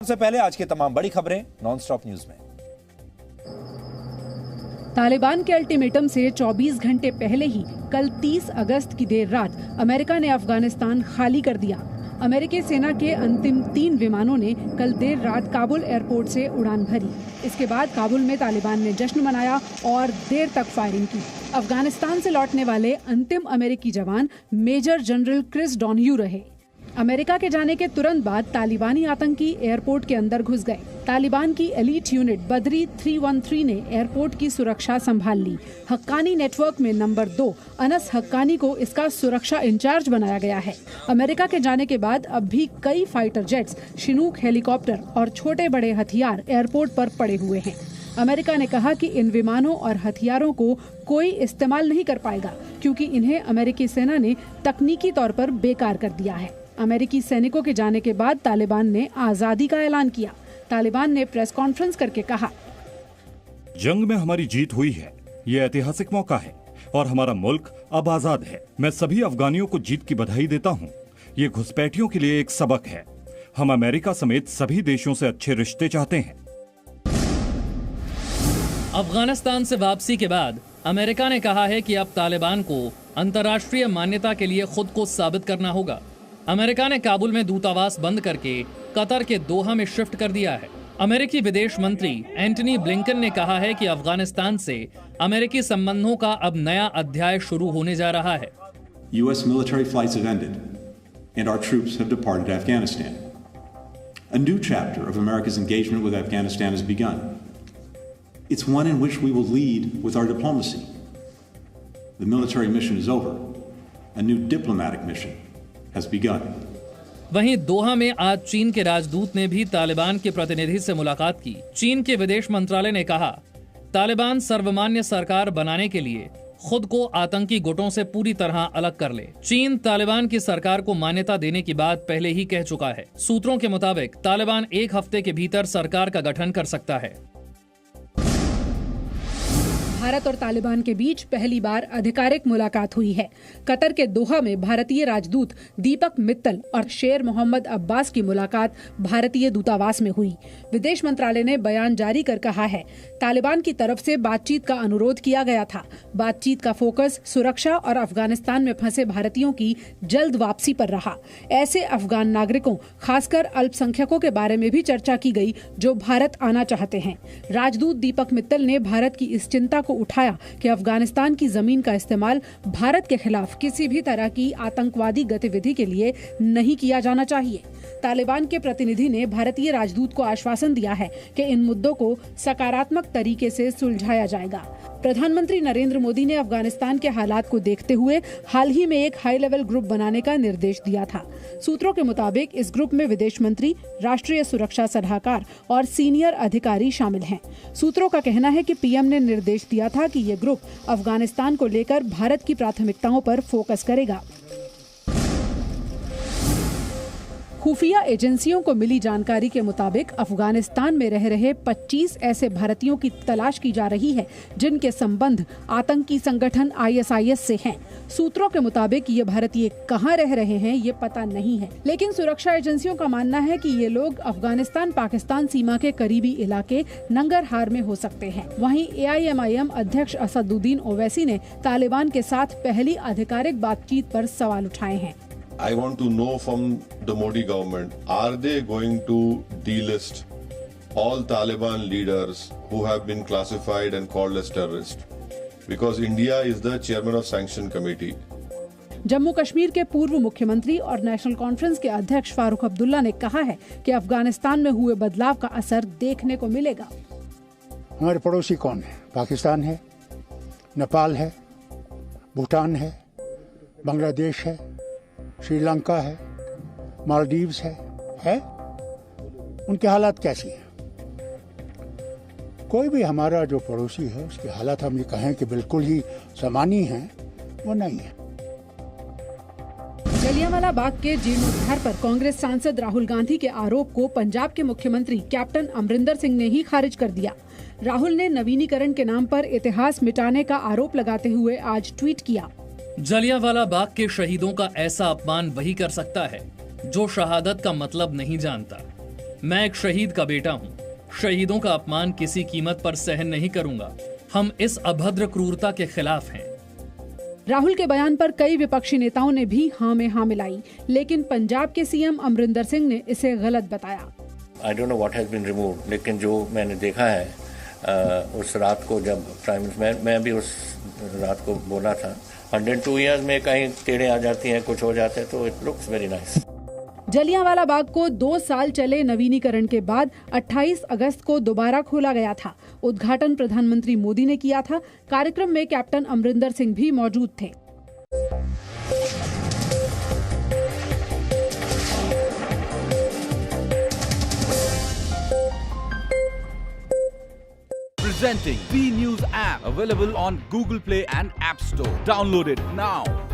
सबसे पहले आज की तमाम बड़ी खबरें नॉनस्टॉप न्यूज में। तालिबान के अल्टीमेटम से 24 घंटे पहले ही कल 30 अगस्त की देर रात अमेरिका ने अफगानिस्तान खाली कर दिया। अमेरिकी सेना के अंतिम 3 विमानों ने कल देर रात काबुल एयरपोर्ट से उड़ान भरी। इसके बाद काबुल में तालिबान ने जश्न मनाया और देर तक फायरिंग की। अफगानिस्तान से लौटने वाले अंतिम अमेरिकी जवान मेजर जनरल क्रिस डॉनह्यू रहे। अमेरिका के जाने के तुरंत बाद तालिबानी आतंकी एयरपोर्ट के अंदर घुस गए। तालिबान की एलीट यूनिट बदरी 313 ने एयरपोर्ट की सुरक्षा संभाल ली। हक्कानी नेटवर्क में नंबर 2 अनस हक्कानी को इसका सुरक्षा इंचार्ज बनाया गया है। अमेरिका के जाने के बाद अब भी कई फाइटर जेट्स, शिनूक हेलीकॉप्टर और छोटे बड़े हथियार एयरपोर्ट पर पड़े हुए हैं। अमेरिका ने कहा कि इन विमानों और हथियारों को कोई इस्तेमाल नहीं कर पाएगा क्योंकि इन्हें अमेरिकी सेना ने तकनीकी तौर पर बेकार कर दिया है। अमेरिकी सैनिकों के जाने के बाद तालिबान ने आजादी का ऐलान किया। तालिबान ने प्रेस कॉन्फ्रेंस करके कहा, जंग में हमारी जीत हुई है। ये ऐतिहासिक मौका है और हमारा मुल्क अब आजाद है। मैं सभी अफगानियों को जीत की बधाई देता हूँ। ये घुसपैठियों के लिए एक सबक है। हम अमेरिका समेत सभी देशों से अच्छे रिश्ते चाहते हैं। अफगानिस्तान से वापसी के बाद अमेरिका ने कहा है कि अब तालिबान को अंतर्राष्ट्रीय मान्यता के लिए खुद को साबित करना होगा। अमेरिका ने काबुल में दूतावास बंद करके कतर के दोहा में शिफ्ट कर दिया है। अमेरिकी विदेश मंत्री एंटनी ब्लिंकन ने कहा है कि अफगानिस्तान से अमेरिकी संबंधों का अब नया अध्याय शुरू होने जा रहा है। US military flights have ended and our troops have departed Afghanistan. A new chapter of America's engagement with Afghanistan has begun. It's one in which we will lead with our diplomacy. The military mission is over. A new diplomatic mission has begun. वहीं दोहा में आज चीन के राजदूत ने भी तालिबान के प्रतिनिधि से मुलाकात की। चीन के विदेश मंत्रालय ने कहा, तालिबान सर्वमान्य सरकार बनाने के लिए खुद को आतंकी गुटों से पूरी तरह अलग कर ले। चीन तालिबान की सरकार को मान्यता देने की बात पहले ही कह चुका है। सूत्रों के मुताबिक तालिबान 1 हफ्ते के भीतर सरकार का गठन कर सकता है। भारत और तालिबान के बीच पहली बार आधिकारिक मुलाकात हुई है। कतर के दोहा में भारतीय राजदूत दीपक मित्तल और शेर मोहम्मद अब्बास की मुलाकात भारतीय दूतावास में हुई। विदेश मंत्रालय ने बयान जारी कर कहा है, तालिबान की तरफ से बातचीत का अनुरोध किया गया था। बातचीत का फोकस सुरक्षा और अफगानिस्तान में फंसे भारतीयों की जल्द वापसी पर रहा। ऐसे अफगान नागरिकों, खासकर अल्पसंख्यकों के बारे में भी चर्चा की गई जो भारत आना चाहते हैं। राजदूत दीपक मित्तल ने भारत की इस चिंता को उठाया कि अफगानिस्तान की जमीन का इस्तेमाल भारत के खिलाफ किसी भी तरह की आतंकवादी गतिविधि के लिए नहीं किया जाना चाहिए। तालिबान के प्रतिनिधि ने भारतीय राजदूत को आश्वासन दिया है कि इन मुद्दों को सकारात्मक तरीके से सुलझाया जाएगा। प्रधानमंत्री नरेंद्र मोदी ने अफगानिस्तान के हालात को देखते हुए हाल ही में एक हाई लेवल ग्रुप बनाने का निर्देश दिया था। सूत्रों के मुताबिक इस ग्रुप में विदेश मंत्री, राष्ट्रीय सुरक्षा सलाहकार और सीनियर अधिकारी शामिल हैं। सूत्रों का कहना है कि पीएम ने निर्देश दिया था कि ये ग्रुप अफगानिस्तान को लेकर भारत की प्राथमिकताओं पर फोकस करेगा। खुफिया एजेंसियों को मिली जानकारी के मुताबिक अफगानिस्तान में रह रहे 25 ऐसे भारतीयों की तलाश की जा रही है जिनके संबंध आतंकी संगठन ISIS से हैं। सूत्रों के मुताबिक ये भारतीय कहां रह रहे हैं ये पता नहीं है, लेकिन सुरक्षा एजेंसियों का मानना है कि ये लोग अफगानिस्तान पाकिस्तान सीमा के करीबी इलाके नंगरहार में हो सकते हैं। वहीं AIMIM अध्यक्ष असदुद्दीन ओवैसी ने तालिबान के साथ पहली आधिकारिक बातचीत पर सवाल उठाए हैं। I want to know from the Modi government, are they going to delist all Taliban leaders who have been classified and called as terrorists? Because India is the chairman of sanction committee. Jammu Kashmir के पूर्व मुख्यमंत्री और national conference के अध्यक्ष फारूक अब्दुल्ला ने कहा है कि अफगानिस्तान में हुए बदलाव का असर देखने को मिलेगा। हमारे पड़ोसी कौन है? पाकिस्तान है, नेपाल है, भूटान है, बांग्लादेश है, श्रीलंका है, मालदीव्स है? उनके हालात कैसी हैं? कोई भी हमारा जो पड़ोसी है उसके हालात हम ये कहें कि बिल्कुल ही सामान्य हैं, वो नहीं है। जलियांवाला बाग के जीर्णोद्धार पर कांग्रेस सांसद राहुल गांधी के आरोप को पंजाब के मुख्यमंत्री कैप्टन अमरिंदर सिंह ने ही खारिज कर दिया। राहुल ने नवीनीकरण के नाम पर इतिहास मिटाने का आरोप लगाते हुए आज ट्वीट किया, जलियांवाला बाग के शहीदों का ऐसा अपमान वही कर सकता है जो शहादत का मतलब नहीं जानता। मैं एक शहीद का बेटा हूँ। शहीदों का अपमान किसी कीमत पर सहन नहीं करूंगा। हम इस अभद्र क्रूरता के खिलाफ हैं। राहुल के बयान पर कई विपक्षी नेताओं ने भी हाँ में हाँ मिलाई, लेकिन पंजाब के सीएम अमरिंदर सिंह ने इसे गलत बताया। I don't know what has been removed, लेकिन जो मैंने देखा है उस रात को जब प्राइम मिनिस्टर, मैं भी उस रात को बोला था 102 ईयर्स में कहीं टेढ़े आ जाती हैं, कुछ हो जाते हैं, तो it looks very nice. Jallianwala Bagh को 2 साल चले नवीनीकरण के बाद 28 अगस्त को दोबारा खोला गया था। उद्घाटन प्रधानमंत्री मोदी ने किया था। कार्यक्रम में कैप्टन अमरिंदर सिंह भी मौजूद थे। Presenting B News app, available on Google Play and App Store. Download it now.